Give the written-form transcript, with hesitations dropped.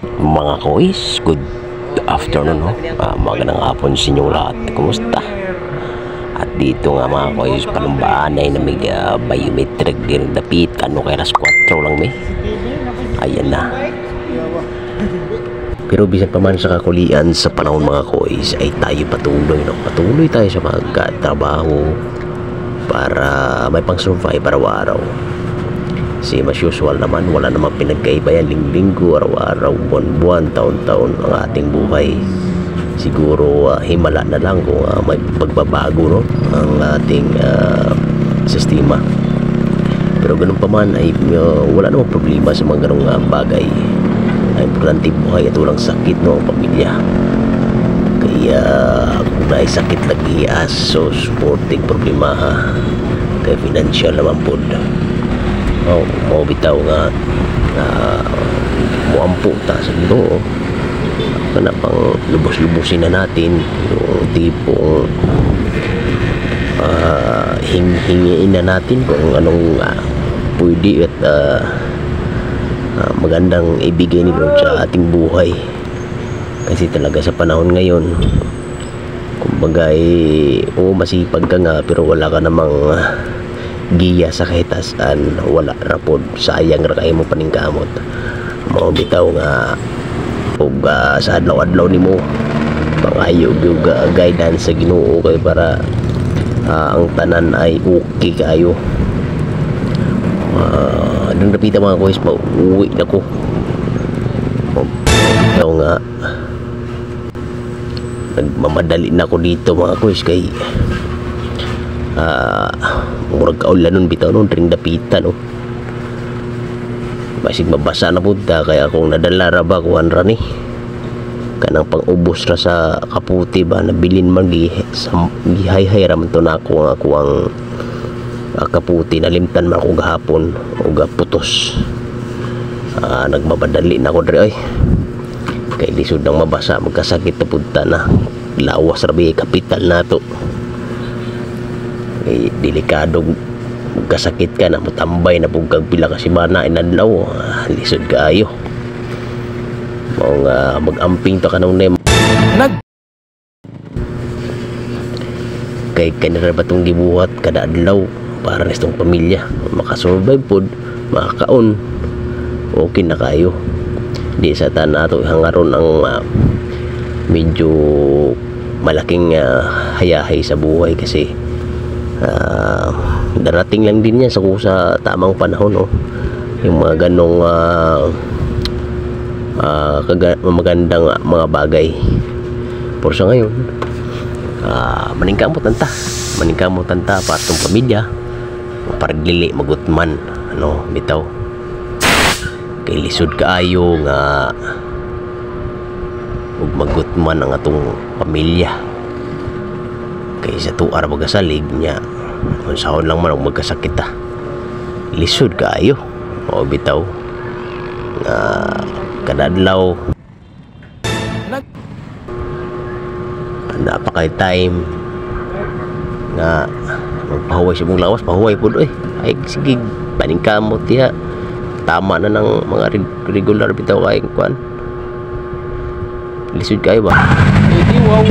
Mga kois, good afternoon, no? Magandang hapon sa inyong lahat. Kumusta? At dito nga mga kois, panumbaan ay namig biometric din dapit. Ano kay alas 4 lang may. Ayan na. Pero bisan pa man sa kakulian sa panahon mga kois ay tayo patuloy, no? Patuloy tayo sa magkatrabaho para may pang-survive araw-araw. Kasi mas usual naman, wala namang pinagkaiba yan, linggo, araw-araw, buwan-buwan, taon-taon ang ating buhay. Siguro himala na lang kung may pagbabago, no, ang ating sistema. Pero ganun pa man ay wala namang problema sa mga ganung bagay. Ay importante buhay at walang sakit, no, ang pamilya. Kaya kung may sakit lagi so supporting problema kaya financial naman po. Mau bitaw nga muampo ta sa Ginoo kana pang lubos-lubusin na natin yung tipong hingiin na natin kung anong pwede at magandang ibigay ni Lord sa ating buhay. Kasi talaga sa panahon ngayon, kumbaga masipag ka nga pero wala ka namang giya sa kahitasan, wala rapod, sayang ra kayo mo paningkamot. Mao bitaw nga ug sa adlaw-adlaw nimo pangayo gyud guidance sa Ginoo kay para ang tanan ay okay kayo. Nung napita mga kois, pauwi na ko. Bitaw nga nagmamadali na ko dito mga kois kay murag kaulan nun bitaw nun ring dapita, no, basig mabasa na punta kaya kung nadala ra ba kuhan ra ni kanang pang-ubos ra sa kaputi ba nabilin man gihay-hay ra man to na ako ang kaputi nalimtan man ako gahapon o putos. Nagmabadali na ako dre kay lisod nang mabasa magkasakit na punta na lawas ra bi kapital nato. Delikado kasakit ka na matambay na pugkag pila kasi mana inadlaw lisod kaayo mga mag-amping to kanong nem kay kanira ba itong gibuhat kada adlaw para sa itong pamilya makasurvive pod makakaon okay na kayo. Di sa tanato hangaron ang medyo malaking hayahay sa buhay kasi darating lang din yan sa tamang panahon, no? Yung mga ganong magandang mga bagay. Por sa ngayon maningkamot tanta para itong pamilya paragdili magutman, ano bitaw kay lisod kaayo nga ug magutman ang atong pamilya kay sa tuar magasalig niya unsahon lang man og magkasakit lisod kaayo o bitaw nga kada adlaw napakay time nga magpahuway sa mong lawas pahuway po ay sige paningkamot diha tama na ng mga regular bitaw kay kuan lisod kayo ba. Wow.